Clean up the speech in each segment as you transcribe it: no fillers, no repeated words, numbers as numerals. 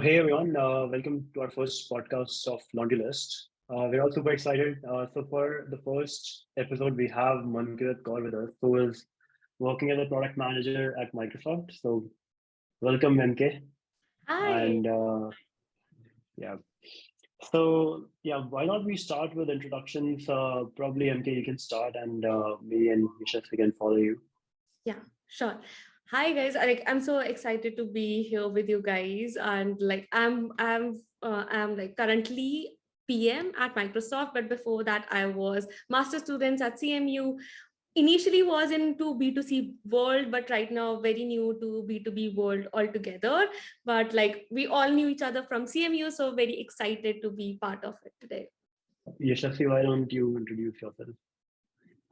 Hey everyone, welcome to our first podcast of Laundry List. We're all super excited. For the first episode, we have Mankirat Kaur with us, who is working as a product manager at Microsoft. So, welcome, MK. Hi. And yeah, so why not we start with introductions? Probably MK, you can start, and me and Yashas, we can follow you. Yeah, sure. Hi guys. I'm so excited to be here with you guys. And I'm like currently PM at Microsoft, but before that I was master students at CMU. Initially was into B2C world, but right now very new to B2B world altogether. But like we all knew each other from CMU, so very excited to be part of it today. Yashasvi, why don't you introduce yourself?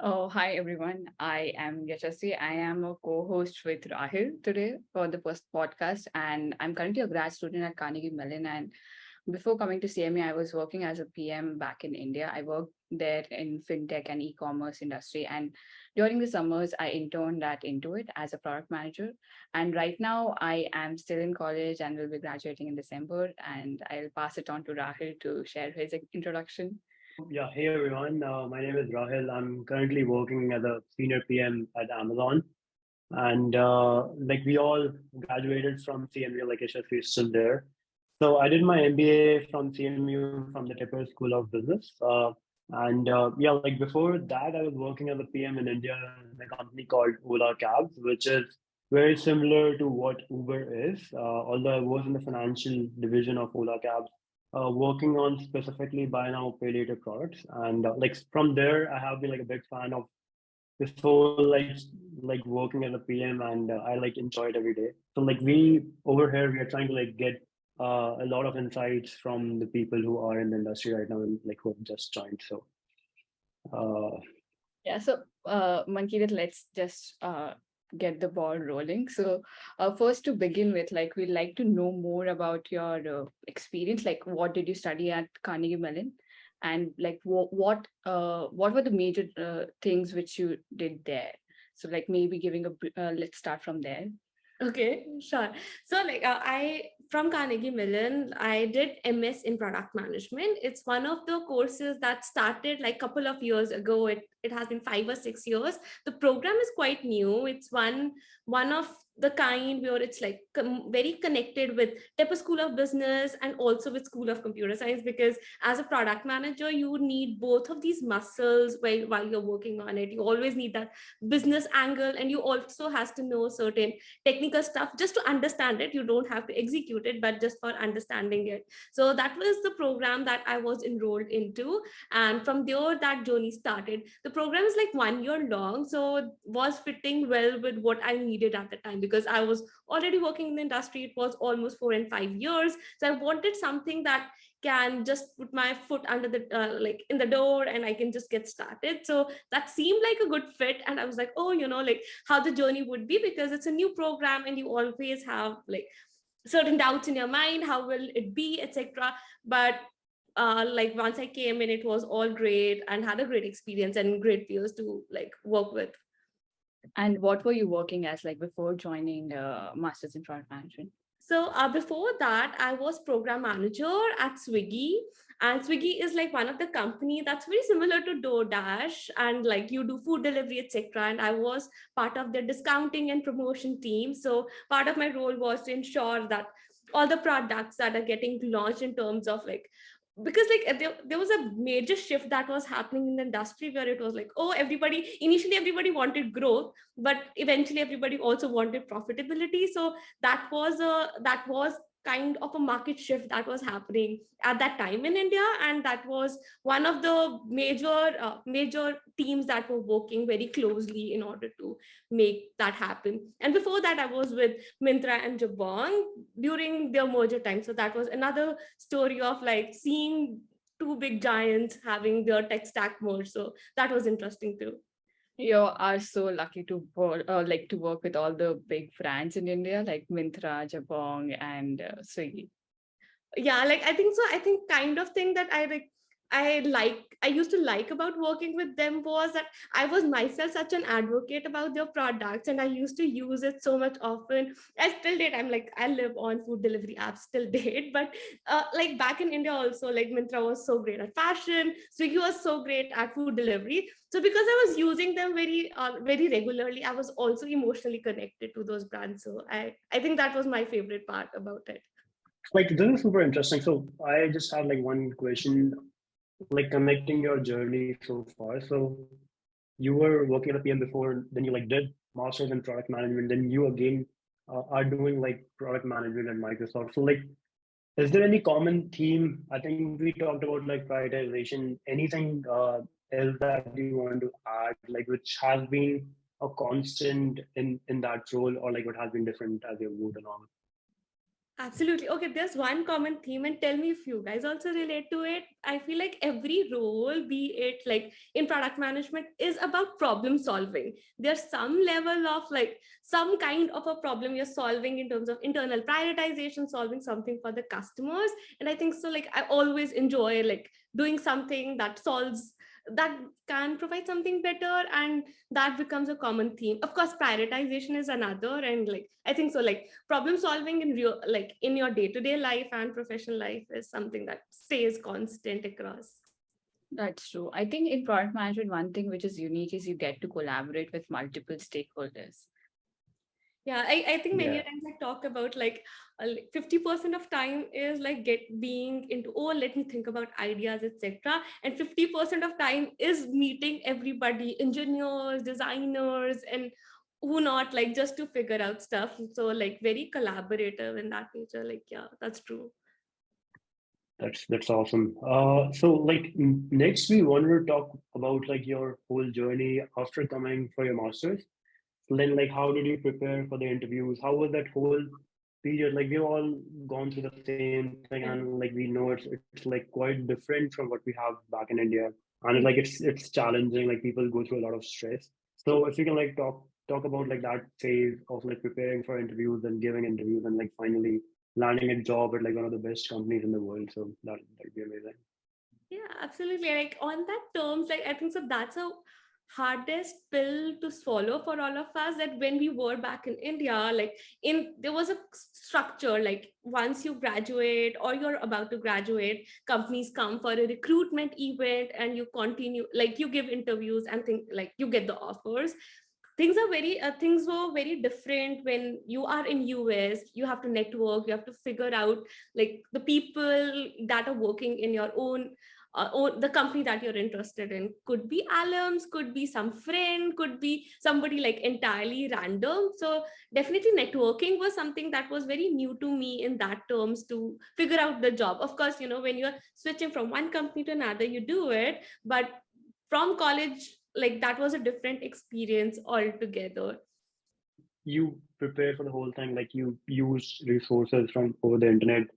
Oh, hi everyone. I am Yashasvi. I am a co-host with Rahil today for the first podcast, and I'm currently a grad student at Carnegie Mellon. And before coming to CME, I was working as a PM back in India. I worked there in fintech and e-commerce industry, and during the summers, I interned at Intuit as a product manager. And right now, I am still in college and will be graduating in December. And I'll pass it on to Rahil to share his introduction. Hey everyone, my name is Rahil. I'm currently working as a senior PM at Amazon. And like we all graduated from CMU, like Yashasvi is still there. So I did my MBA from CMU from the Tipper School of Business. Like before that, I was working as a PM in India in a company called Ola Cabs, which is very similar to what Uber is. Although I was in the financial division of Ola Cabs, working on specifically buy now, pay later products. And like from there, I have been like a big fan of this whole like working as a PM, and I like enjoy it every day. So like we over here we are trying to like get a lot of insights from the people who are in the industry right now and like who have just joined. So uh, Yeah, so Mankirat, let's just get the ball rolling. So first to begin with, like we'd like to know more about your experience. Like what did you study at Carnegie Mellon? And like what were the major things which you did there? So like maybe giving let's start from there. Okay, sure. So, I from Carnegie Mellon, I did MS in product management. It's one of the courses that started like couple of years ago. It has been 5 or 6 years. The program is quite new. It's one of the kind where it's like very connected with Tepper School of Business and also with School of Computer Science, because as a product manager you need both of these muscles while you're working on it. You always need that business angle, and you also has to know certain technical stuff just to understand it. You don't have to execute it, but just for understanding it. So that was the program that I was enrolled into, and from there that journey started. The program is like 1 year long, so was fitting well with what I needed at the time, because I was already working in the industry. It was almost 4 and 5 years, so I wanted something that can just put my foot under the like in the door and I can just get started. So that seemed like a good fit, and I was like, oh, like how the journey would be, because it's a new program and you always have like certain doubts in your mind, how will it be, etc. But like once I came in, it was all great and had a great experience and great peers to like work with. And what were you working as like before joining Masters in Product Management? So before that, I was program manager at Swiggy, and Swiggy is like one of the company that's very similar to DoorDash, and like you do food delivery, etc. And I was part of the discounting and promotion team. So part of my role was to ensure that all the products that are getting launched in terms of like, because like there was a major shift that was happening in the industry, where it was like, oh, everybody wanted growth, but eventually everybody also wanted profitability. So that was kind of a market shift that was happening at that time in India, and that was one of the major teams that were working very closely in order to make that happen. And before that I was with Mintra and Jabong during their merger time, so that was another story of like seeing two big giants having their tech stack merged. So that was interesting too. You are so lucky to work with all the big brands in India like Mintra, Jabong, and Swiggy. Yeah, like I think so. I think kind of thing that I like I used to like about working with them was that I was myself such an advocate about their products, and I used to use it so much often. I still date. I'm like, I live on food delivery apps still date, but like back in India also, like Myntra was so great at fashion, Swiggy was so great at food delivery. So because I was using them very regularly, I was also emotionally connected to those brands. So I think that was my favorite part about it. Like this is super interesting. So I just have like one question, like connecting your journey so far. So you were working at a PM before, then you like did masters in product management, then you again are doing like product management at Microsoft. So like, is there any common theme? I think we talked about like prioritization. Anything else that you want to add, like which has been a constant in that role, or like what has been different as you moved along? Absolutely. Okay, there's one common theme, and tell me if you guys also relate to it. I feel like every role, be it like in product management, is about problem solving. There's some level of like some kind of a problem you're solving in terms of internal prioritization, solving something for the customers. And I think so, like, I always enjoy like doing something that solves, that can provide something better, and that becomes a common theme. Of course, prioritization is another, and like I think so, like problem solving in real, like in your day-to-day life and professional life, is something that stays constant across. That's true. I think in product management, one thing which is unique is you get to collaborate with multiple stakeholders. Yeah, I think many Yeah. times I talk about like 50% of time is like being into, oh, let me think about ideas, etc. And 50% of time is meeting everybody, engineers, designers, and who not, like just to figure out stuff. So like very collaborative in that nature. Like, yeah, that's true. That's awesome. So like next we wanted to talk about like your whole journey after coming for your masters. So then like how did you prepare for the interviews? How was that whole period? Like we've all gone through the same thing, and like we know it's like quite different from what we have back in India. And like it's challenging, like people go through a lot of stress. So if you can like talk about like that phase of like preparing for interviews and giving interviews and like finally landing a job at like one of the best companies in the world. So that'd be amazing. Yeah, absolutely. Like on that terms, like I think so that's a hardest pill to swallow for all of us, that when we were back in India, like in there was a structure, like once you graduate or you're about to graduate, companies come for a recruitment event and you continue, like you give interviews and think like you get the offers. Things were very different when you are in US. You have to network, you have to figure out like the people that are working in your own or the company that you're interested in. Could be alums, could be some friend, could be somebody like entirely random. So definitely networking was something that was very new to me in that terms, to figure out the job. Of course, when you're switching from one company to another, you do it, but from college, like that was a different experience altogether. You prepare for the whole thing, like you use resources from over the internet,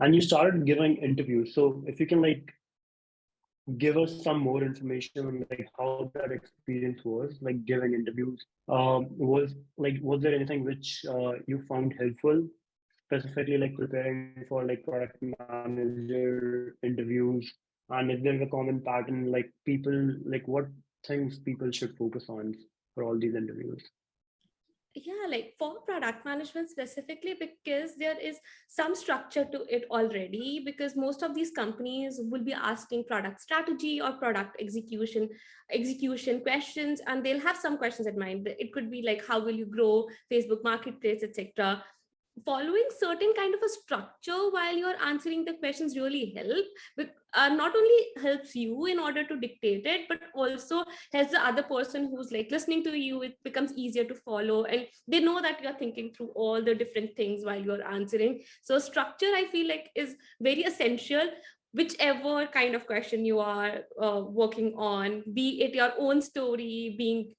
and you started giving interviews. So if you can like give us some more information on like how that experience was, like giving interviews. Was there anything which you found helpful, specifically like preparing for like product manager interviews? And if there's a common pattern, like people, like what things people should focus on for all these interviews? Yeah, like for product management specifically, because there is some structure to it already, because most of these companies will be asking product strategy or product execution questions, and they'll have some questions in mind. It could be like, how will you grow Facebook marketplace, etc. Following certain kind of a structure while you're answering the questions really help, but not only helps you in order to dictate it, but also helps the other person who's like listening to you. It becomes easier to follow, and they know that you're thinking through all the different things while you're answering. So structure, I feel like, is very essential, whichever kind of question you are working on, be it your own story, being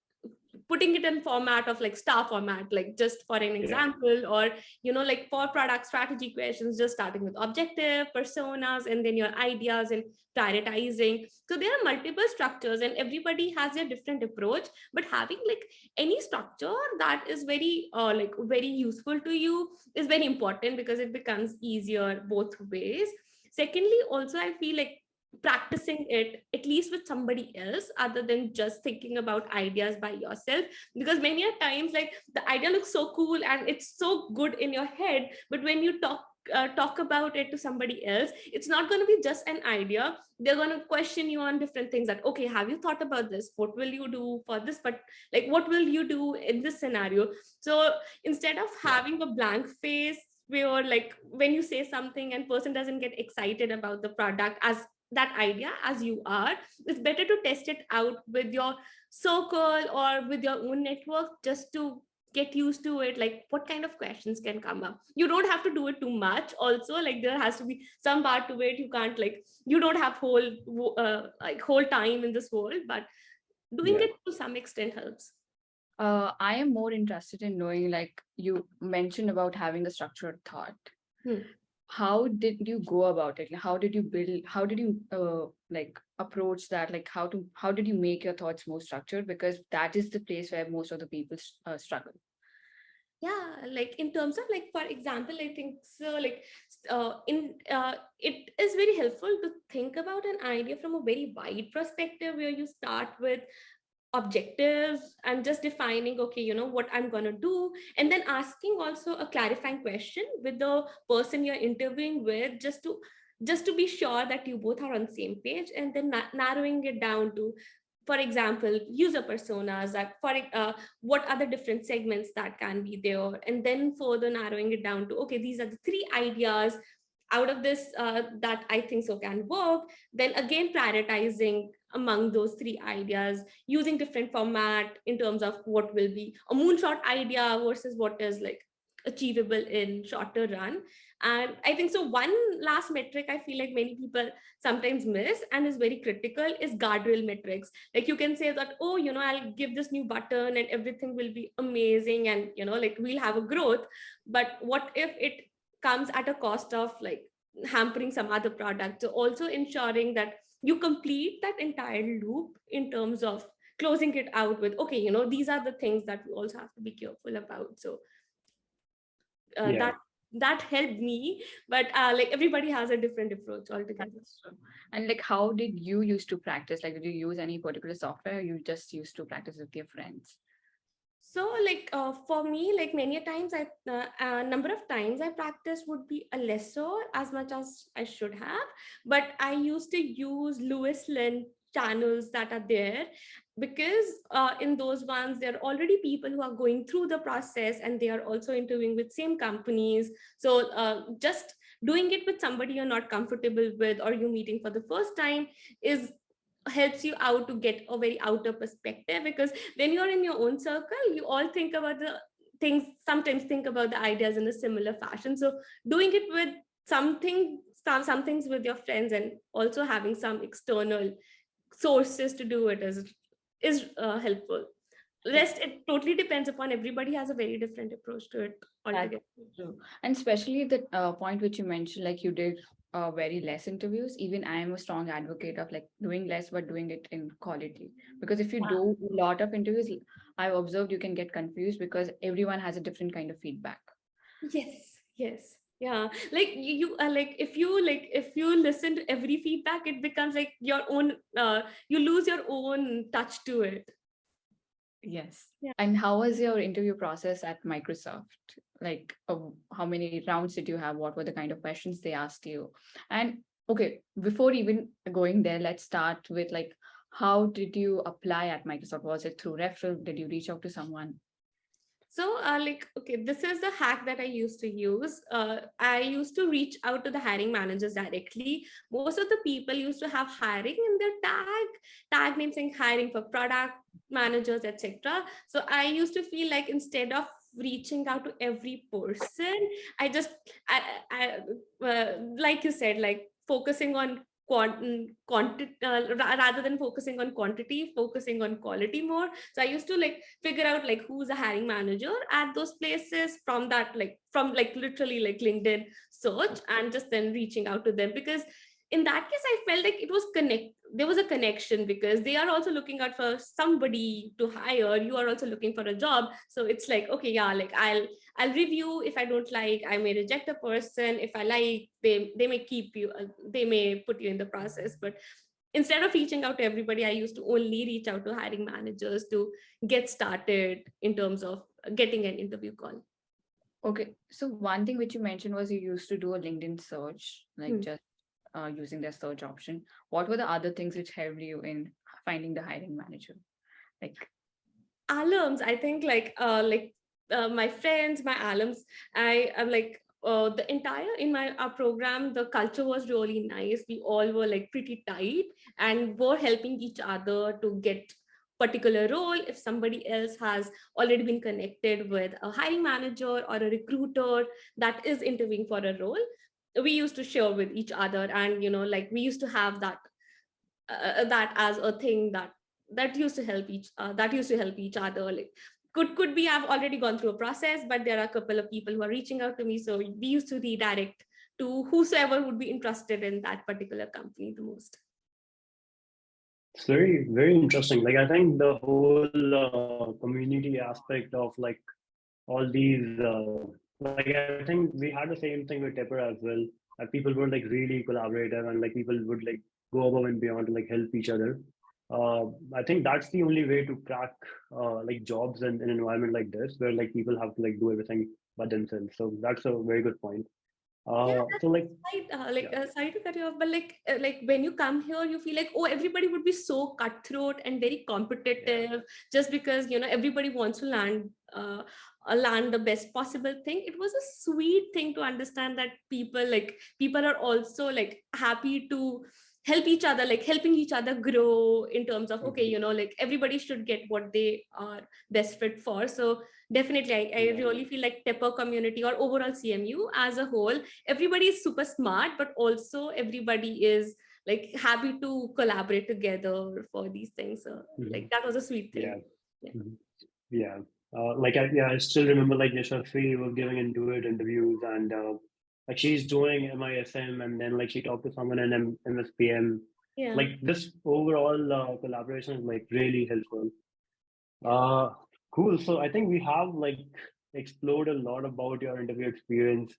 putting it in format of like star format, like just for an Yeah. example, or like for product strategy questions, just starting with objective, personas, and then your ideas and prioritizing. So there are multiple structures and everybody has their different approach, but having like any structure that is very like very useful to you is very important, because it becomes easier both ways. Secondly, also I feel like practicing it at least with somebody else other than just thinking about ideas by yourself, because many a times like the idea looks so cool and it's so good in your head, but when you talk about it to somebody else, it's not going to be just an idea. They're going to question you on different things, that okay, have you thought about this, what will you do for this, but like what will you do in this scenario? So instead of having a blank face where like when you say something and person doesn't get excited about the product as that idea as you are, it's better to test it out with your circle or with your own network, just to get used to it, like what kind of questions can come up. You don't have to do it too much also, like there has to be some part to it. You can't like, you don't have whole time in this world, but doing Yeah. it to some extent helps. I am more interested in knowing, like you mentioned about having a structured thought. Hmm. How did you go about it? Like, how did you build? How did you like approach that? Like, how did you make your thoughts more structured? Because that is the place where most of the people struggle. Yeah, like in terms of like for example, I think so like in it is very helpful to think about an idea from a very wide perspective, where you start with objectives and just defining, okay, you know what I'm going to do, and then asking also a clarifying question with the person you're interviewing with, just to be sure that you both are on the same page, and then narrowing it down to, for example, user personas, that for what are the different segments that can be there, and then further narrowing it down to, okay, these are the three ideas out of this that I think so can work. Then again prioritizing among those three ideas, using different format in terms of what will be a moonshot idea versus what is like achievable in shorter run. And I think so one last metric I feel like many people sometimes miss and is very critical is guardrail metrics. Like you can say that, oh, you know, I'll give this new button and everything will be amazing, and you know, like we'll have a growth, but what if it comes at a cost of like hampering some other product? So also ensuring that you complete that entire loop in terms of closing it out with, okay, you know, these are the things that we also have to be careful about. So Yeah. that helped me, but like everybody has a different approach altogether. That's true. And like, how did you used to practice? Like, did you use any particular software? Or you just used to practice with your friends? So like for me, like many a times a number of times I practice would be a lesser as much as I should have, but I used to use Lewis Lynn channels that are there, because in those ones there are already people who are going through the process and they are also interviewing with same companies. So just doing it with somebody you're not comfortable with or you're meeting for the first time is helps you out to get a very outer perspective, because when you're in your own circle, you all think about the things, sometimes think about the ideas in a similar fashion. So doing it with some things with your friends and also having some external sources to do it is helpful. Rest, it totally depends upon, everybody has a very different approach to it That's altogether. true. And especially the point which you mentioned, like you did very less interviews. Even I am a strong advocate of like doing less, but doing it in quality. Because if you Yeah. do a lot of interviews, I've observed you can get confused because everyone has a different kind of feedback. Yes, yeah, like you if you listen to every feedback, it becomes like your own you lose your own touch to it. Yes. Yeah. And how was your interview process at Microsoft? Like, how many rounds did you have? What were the kind of questions they asked you? And okay, before even going there, let's start with like, how did you apply at Microsoft? Was it through referral? Did you reach out to someone? So, like, okay, this is the hack that I used to use. I used to reach out to the hiring managers directly. Most of the people used to have hiring in their tag name saying hiring for product managers, etc. So I used to feel like instead of reaching out to every person, I just, like you said, like focusing on rather than focusing on quantity, focusing on quality more. So I used to like figure out like who's a hiring manager at those places from like literally like LinkedIn search, and just then reaching out to them, because in that case, I felt like it was there was a connection, because they are also looking out for somebody to hire, you are also looking for a job. So it's like, okay, yeah, like I'll review. If I don't like, I may reject a person. If I like, they may keep you, they may put you in the process. But instead of reaching out to everybody, I used to only reach out to hiring managers to get started in terms of getting an interview call. Okay, so one thing which you mentioned was you used to do a LinkedIn search, like Hmm. just using their search option. What were the other things which helped you in finding the hiring manager? Like, Alums, I think, my friends, my alums, I'm like, the entire in my program, the culture was really nice. We all were like pretty tight and were helping each other to get particular role. If somebody else has already been connected with a hiring manager or a recruiter that is interviewing for a role, we used to share with each other. And like, we used to have that as a thing that used to help each other. Like, could be I've already gone through a process, but there are a couple of people who are reaching out to me, so we used to redirect to whosoever would be interested in that particular company the most. It's very, very interesting. Like, I think the whole community aspect of like all these, like, I think we had the same thing with Tepper as well. People were like really collaborative, and like people would like go above and beyond to like help each other. I think that's the only way to crack like jobs in an environment like this, where like people have to like do everything by themselves. So that's a very good point. Yeah, So like, right. yeah, Sorry to cut you off, but like when you come here, you feel like, oh, everybody would be so cutthroat and very competitive, just because everybody wants to land the best possible thing. It was a sweet thing to understand that people are also like happy to help each other, like helping each other grow in terms of, okay, like everybody should get what they are best fit for. So definitely, I yeah. really feel like Tepper community or overall CMU as a whole, everybody is super smart, but also everybody is like happy to collaborate together for these things. So like, that was a sweet thing. Yeah. Yeah. Mhm. Yeah. I still remember like Yashasvi was giving into it interviews, and like she's doing MISM, and then like she talked to someone in MSPM. Yeah. Like this overall collaboration is like really helpful. Uh, cool. So I think we have like explored a lot about your interview experience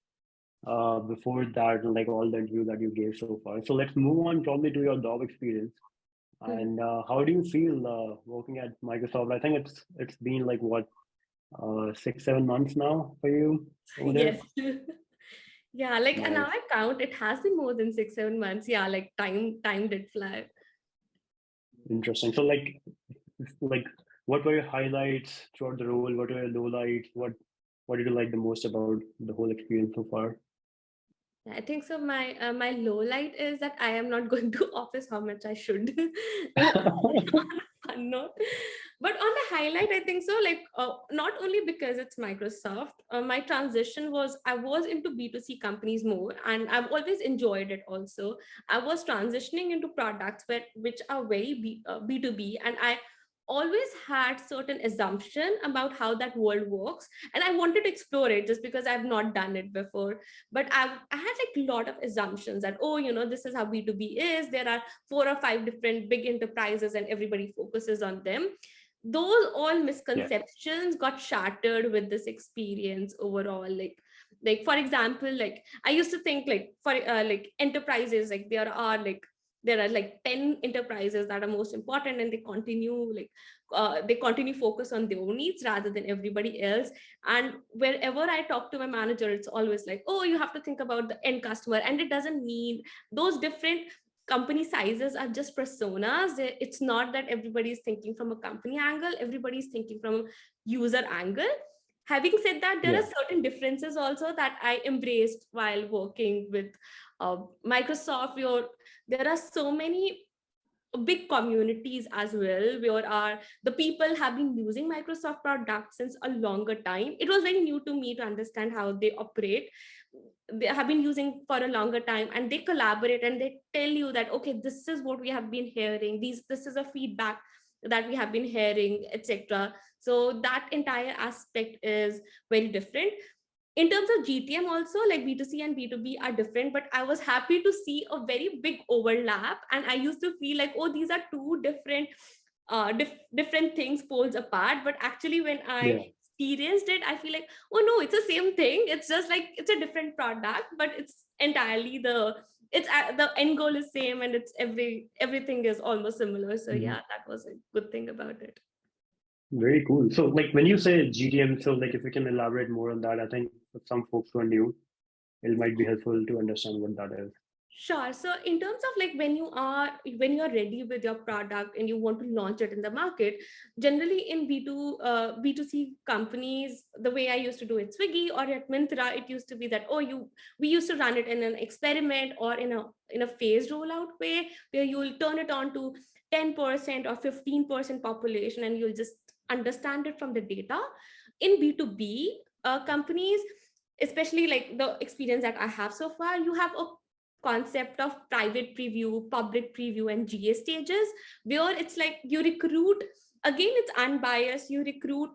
before that, and like all the interviews that you gave so far. So let's move on probably to your job experience. Mhm. And how do you feel working at Microsoft? I think it's been like what 6-7 months now for you over there. Yes. Yeah, like, and now Nice, I count, it has been more than 6-7 months. Yeah, like time did fly. interesting. So like what were your highlights throughout the role? What were your lowlights? What did you like the most about the whole experience so far? I think so. My low light is that I am not going to office how much I should. On a fun note. But on the highlight, I think so. Like, not only because it's Microsoft, my transition was, I was into B2C companies more, and I've always enjoyed it. Also, I was transitioning into products which are very B2B, and I always had certain assumption about how that world works, and I wanted to explore it just because I've not done it before. But I had like a lot of assumptions that, oh, this is how B2B is. There are 4 or 5 different big enterprises and everybody focuses on them. Those all Yeah, misconceptions got shattered with this experience overall. Like for example, like I used to think, like, for like enterprises, like there are like 10 enterprises that are most important, and they continue focus on their own needs rather than everybody else. And wherever I talk to my manager, it's always like, oh, you have to think about the end customer. And it doesn't mean those different company sizes are just personas. It's not that everybody is thinking from a company angle, everybody is thinking from a user angle. Having said that, there are yeah, certain differences also that I embraced while working with Microsoft. There are so many big communities as well, where are the people have been using Microsoft products since a longer time. It was very new to me to understand how they operate. They have been using for a longer time, and they collaborate and they tell you that, okay, this is what we have been hearing, this is a feedback that we have been hearing, etc. So that entire aspect is very different. In terms of GTM also, like B2C and B2B are different, but I was happy to see a very big overlap. And I used to feel like, oh, these are two different different things poles apart. But actually when Yeah. I experienced it, I feel like, oh no, it's the same thing. It's just like it's a different product, but it's entirely the end goal is same, and it's everything is almost similar. So yeah, that was a good thing about it. Very cool. So like when you say GTM, so like if you can elaborate more on that, I think for some folks who are new, it might be helpful to understand what that is. Sure. So in terms of like when you're ready with your product and you want to launch it in the market, generally in B2C companies, the way I used to do it, Swiggy or at Mintra, it used to be that, we used to run it in an experiment or in a phased rollout way, where you'll turn it on to 10% or 15% population, and you'll just understand it from the data. In B2B companies, especially like the experience that I have so far, you have a concept of private preview, public preview, and GA stages, where it's like you recruit, again, it's unbiased, you recruit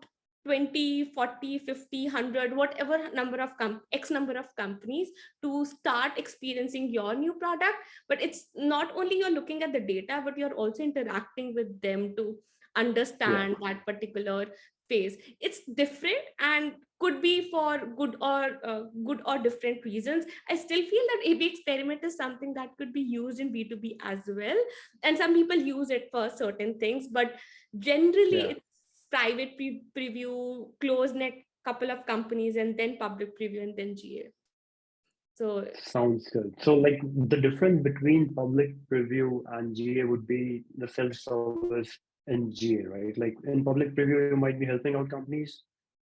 20, 40, 50, 100, whatever number of X number of companies to start experiencing your new product. But it's not only you're looking at the data, but you're also interacting with them to understand that particular phase. It's different and could be for good or different reasons. I still feel that A/B experiment is something that could be used in B2B as well, and some people use it for certain things. But generally, it's private preview, closed net couple of companies, and then public preview, and then GA. So Sounds good. So like the difference between public preview and GA would be the self-service in GA, right? Like in public preview, you might be helping out companies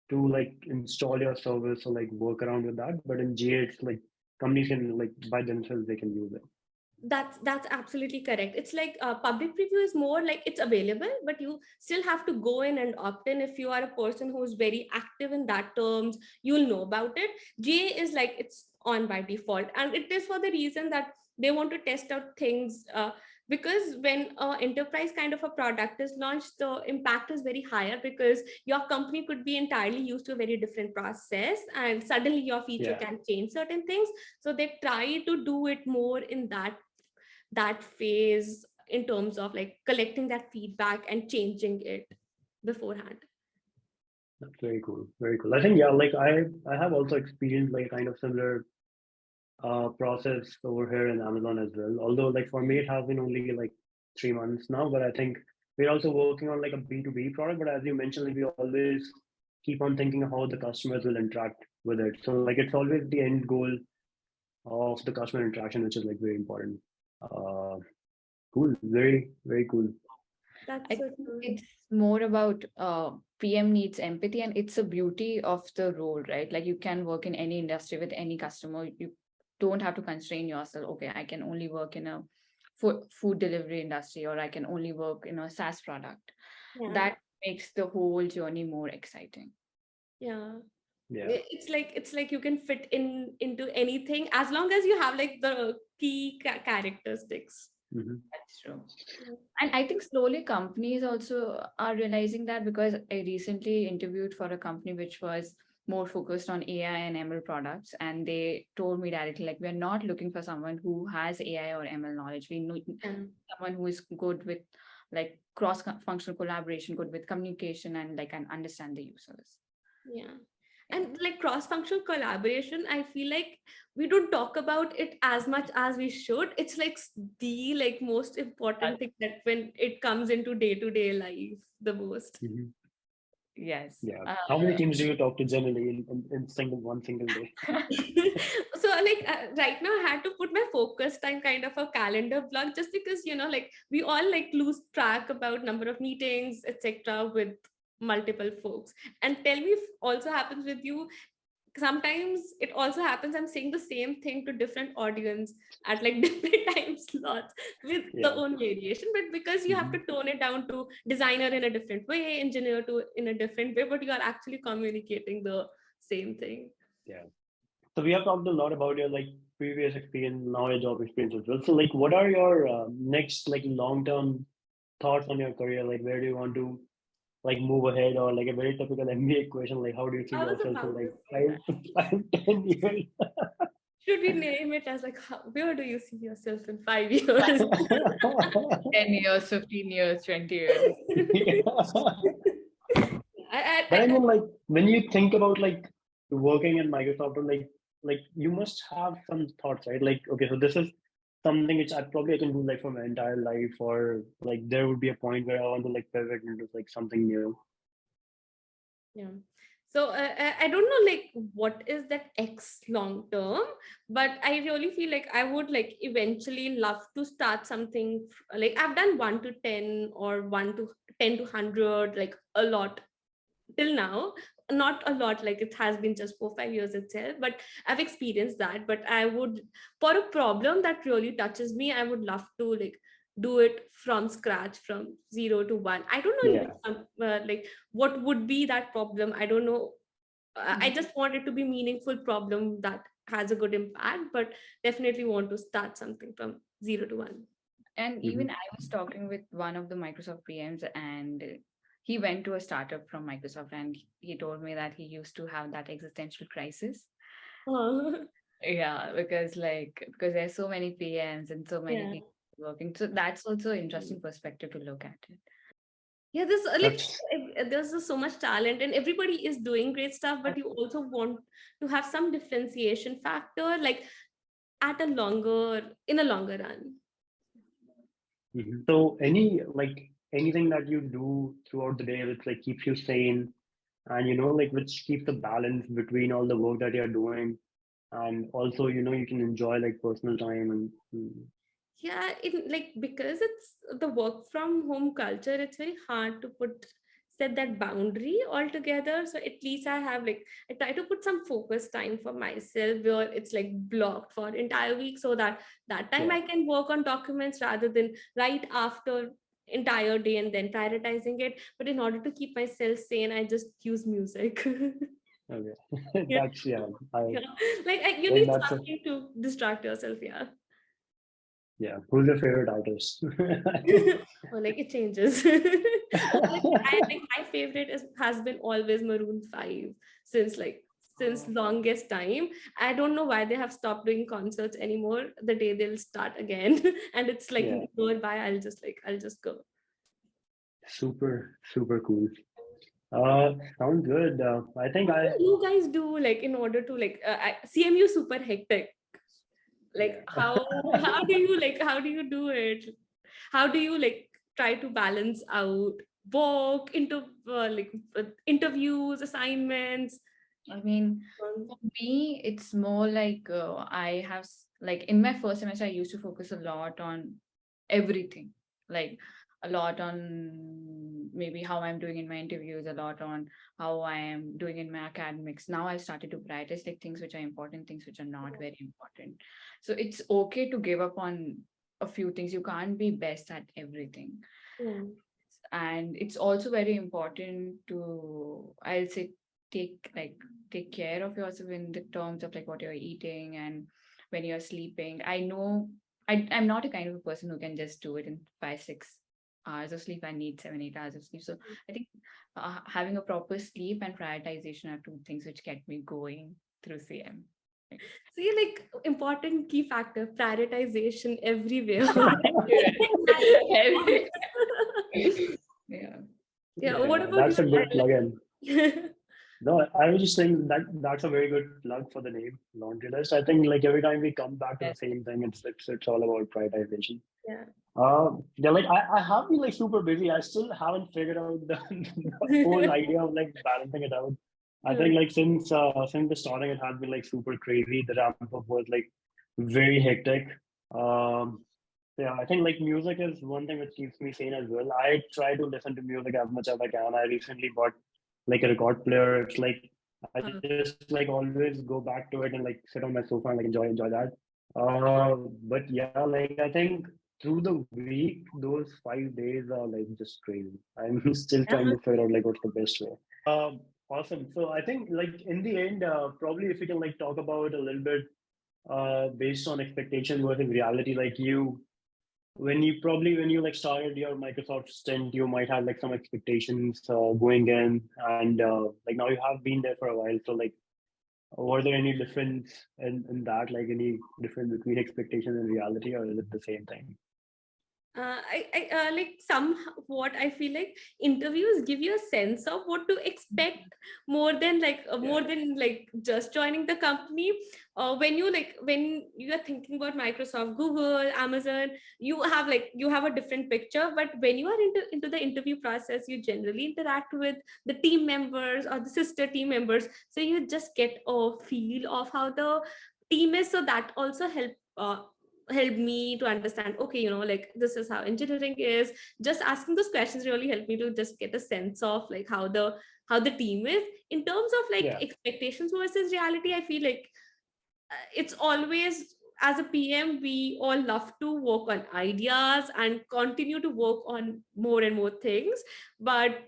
to like install your service or like work around with that. But in GA, it's like companies can like by themselves, they can use it. that's absolutely correct. It's like public preview is more like it's available, but you still have to go in and opt in. If you are a person who's very active in that terms, you'll know about it. GA is like it's on by default, and it is for the reason that they want to test out things, because when enterprise kind of a product is launched, the impact is very higher, because your company could be entirely used to a very different process, and suddenly your feature can change certain things. So they try to do it more in that phase, in terms of like collecting that feedback and changing it beforehand. That's very cool. Very cool. I think, yeah, like I have also experienced like kind of similar process over here in Amazon as well. Although like for me, it has been only like 3 months now, but I think we're also working on like a B2B product. But as you mentioned, like, we always keep on thinking of how the customers will interact with it. So like it's always the end goal of the customer interaction, which is like very important. Cool. Very, very cool. That's I think it's more about PM needs empathy, and it's a beauty of the role, right? Like you can work in any industry with any customer. You don't have to constrain yourself. Okay, I can only work in a food delivery industry, or I can only work in a SaaS product. That makes the whole journey more exciting. Yeah. It's like you can fit into anything as long as you have like the key characteristics. That's true. And I think slowly companies also are realizing that, because I recently interviewed for a company which was more focused on AI and ML products, and they told me directly, like, we're not looking for someone who has AI or ML knowledge. We need someone who is good with like cross-functional collaboration, good with communication, and like can understand the users. And like cross-functional collaboration, I feel like we don't talk about it as much as we should. It's like the like most important thing that when it comes into day-to-day life the most. Yes. Yeah. How many teams do you talk to generally in one single day? So like right now I had to put my focus time kind of a calendar block, just because like we all like lose track about number of meetings, etc., with multiple folks. And tell me if also happens with you. Sometimes it also happens I'm saying the same thing to different audience at like different time slots with the own variation, but because you have to tone it down to designer in a different way, engineer to in a different way, but you are actually communicating the same thing. So we have talked a lot about your like previous experience, now your job experience as well. So like, what are your next like long-term thoughts on your career? Like, where do you want to like move ahead, or like a very typical MBA question, like how do you see I was yourself in about like to say that. 5, 10 years? Should we name it as like, where do you see yourself in 5 years? 10 years, 15 years, 20 years. But I I mean, like when you think about like working in Microsoft, or like you must have some thoughts, right? Like, okay, so this is something which I can do like for my entire life, or like there would be a point where I want to like pivot into like something new. Yeah. So I don't know like what is that X long term, but I really feel like I would like eventually love to start something like I've done 1 to 10 or 1 to 10 to 100, like a lot till now. Not a lot, like it has been just 4 5 years itself, but I've experienced that. But I would, for a problem that really touches me, I would love to like do it from scratch, from 0 to 1. I don't know Yeah. even like what would be that problem. I don't know. I just want it to be meaningful problem that has a good impact, but definitely want to start something from 0 to 1. And Mhm. even I was talking with one of the Microsoft PMs, and he went to a startup from Microsoft, and he told me that he used to have that existential crisis. Yeah, because there's so many PMs and so many Yeah. people working. So that's also an interesting perspective to look at it. Yeah, this like That's there's just so much talent and everybody is doing great stuff, but you also want to have some differentiation factor, like at a longer in a longer run. Mhm. So any like anything that you do throughout the day which like keeps you sane, and like which keeps the balance between all the work that you're doing, and also you can enjoy like personal time and Yeah, it like because it's the work from home culture, it's very hard to set that boundary altogether. So at least I have like I try to put some focus time for myself where it's like blocked for entire week, so that that time yeah. I can work on documents rather than right after entire day and then prioritizing it. But in order to keep myself sane, I just use music. Okay. Yeah, That's yeah. I yeah. Like you think need that's a something to distract yourself. Yeah. yeah. Who's your favorite artist? Or like it changes. I think my favorite has been always Maroon 5 since like since longest time. I don't know why they have stopped doing concerts anymore. The day they'll start again, and it's like Yeah. nearby. I'll just go. Super, super cool. Sounds good. I think What do I you guys do like in order to like CMU super hectic? Like yeah. how do you do it? How do you like try to balance out work into interviews, assignments? I mean, for me, it's more like like in my first semester, I used to focus a lot on everything, like a lot on maybe how I'm doing in my interviews, a lot on how I am doing in my academics. Now I've started to prioritize like things which are important, things which are not very important. So it's okay to give up on a few things. You can't be best at everything. Yeah. And it's also very important to, I'll say, take care of yourself in the terms of like what you're eating and when you're sleeping. I know I'm not a kind of a person who can just do it in 5 6 hours of sleep. I need 7 8 hours of sleep. So I think having a proper sleep and prioritization are two things which get me going through CM. So you like important key factor prioritization everywhere. Yeah. Yeah. Yeah, What about that's you? a good plugin. Like, No, I was just saying that that's a very good plug for the name, laundry list. I think like every time we come back to the same thing, it's all about prioritization. yeah. Yeah, like I have been like super busy. I still haven't figured out the whole idea of like balancing it out. I Yeah. think like since the starting, it had been like super crazy. The ramp up was like very hectic. Um, yeah, I think like music is one thing which keeps me sane as well. I try to listen to music as much as I can. I recently bought like a record player. It's like I just like always go back to it and like sit on my sofa and like enjoy that. But yeah, like I think through the week, those 5 days are like just crazy. I'm still trying to figure out like what's the best way. Awesome. So I think like in the end, probably if we can like talk about a little bit based on expectation versus reality, like when you like started your Microsoft stint, you might have like some expectations going in, and like now you have been there for a while. So like, were there any difference in that? Like any difference between expectation and reality, or is it the same thing? I like what I feel like interviews give you a sense of what to expect more than like just joining the company. When you are thinking about Microsoft, Google, Amazon, you have a different picture. But when you are into the interview process, you generally interact with the team members or the sister team members, so you just get a feel of how the team is. So that also helped me to understand, okay, like this is how engineering is. Just asking those questions really helped me to just get a sense of like how the team is in terms of like Yeah. expectations versus reality. I feel like it's always, as a PM, we all love to work on ideas and continue to work on more and more things, but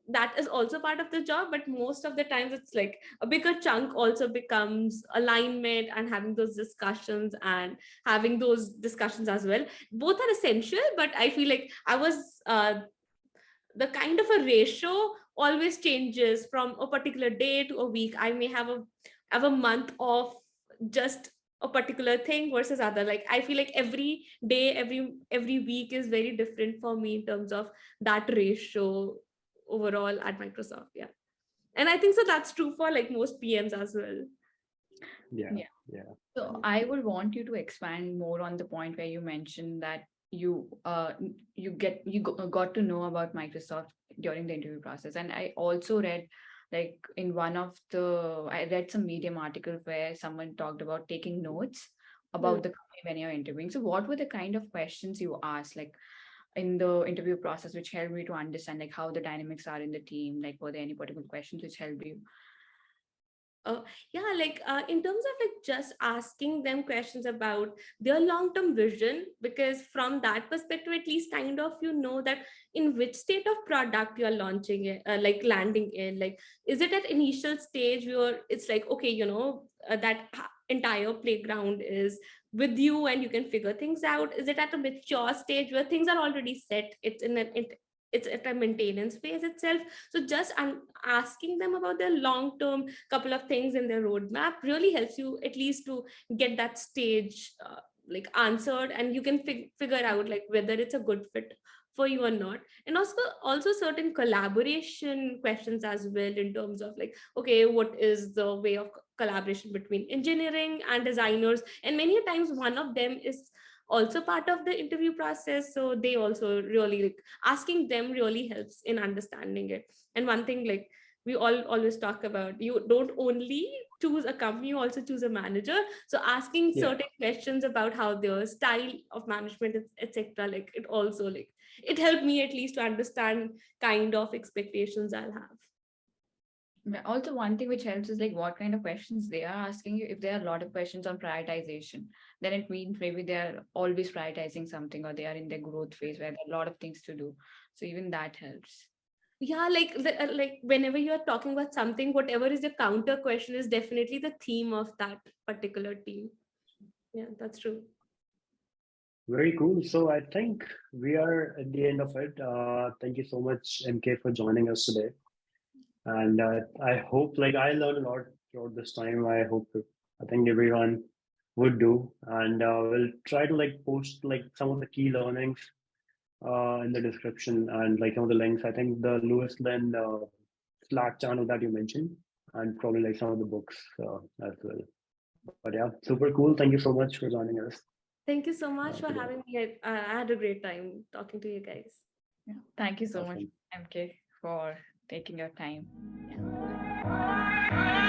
that is also part of the job. But most of the times it's like a bigger chunk also becomes alignment and having those discussions, and having those discussions as well. Both are essential, but I feel like I was the kind of a ratio always changes from a particular day to a week. I may have a month of just a particular thing versus other. Like I feel like every day, every week is very different for me in terms of that ratio overall at Microsoft. Yeah. And I think so that's true for like most PMs as well. Yeah. Yeah. Yeah. So I would want you to expand more on the point where you mentioned that got to know about Microsoft during the interview process. And I also read, like, I read some Medium article where someone talked about taking notes about the company when you're interviewing. So what were the kind of questions you asked, like in the interview process, which helped me to understand like how the dynamics are in the team? Like, were there any particular questions which helped you? uh, yeah, like in terms of like just asking them questions about their long-term vision, because from that perspective, at least kind of that in which state of product you're launching it, like landing in. Like, is it at initial stage where it's like, okay, entire playground is with you and you can figure things out? Is it at a mature stage where things are already set? It's at a maintenance phase itself. So just asking them about their long term couple of things in their roadmap really helps you at least to get that stage like answered, and you can figure out like whether it's a good fit for you or not. And also certain collaboration questions as well, in terms of like, okay, what is the way of collaboration between engineering and designers? And many times one of them is also part of the interview process, so they also really like asking them really helps in understanding it. And one thing, like we all always talk about, you don't only choose a company, you also choose a manager. So asking Yeah. certain questions about how their style of management is, etc., like it also like it helped me at least to understand kind of expectations I'll have. Also, one thing which helps is like what kind of questions they are asking you. If there are a lot of questions on prioritization, then it means maybe they're always prioritizing something, or they are in their growth phase where there are a lot of things to do. So even that helps. Yeah, like whenever you're talking about something, whatever is the counter question is definitely the theme of that particular team. Yeah, that's true. Very cool. So I think we are at the end of it. Thank you so much, MK, for joining us today. And I hope, like, I learned a lot throughout this time. I think everyone would do. And we'll try to like post like some of the key learnings in the description, and like some of the links. I think the Lewis Lynn Slack channel that you mentioned, and probably like some of the books as well. But yeah, super cool. Thank you so much for joining us Thank you so much for today. having me. I had a great time talking to you guys. Yeah. Thank you so much, Awesome. MK, for taking your time. Yeah.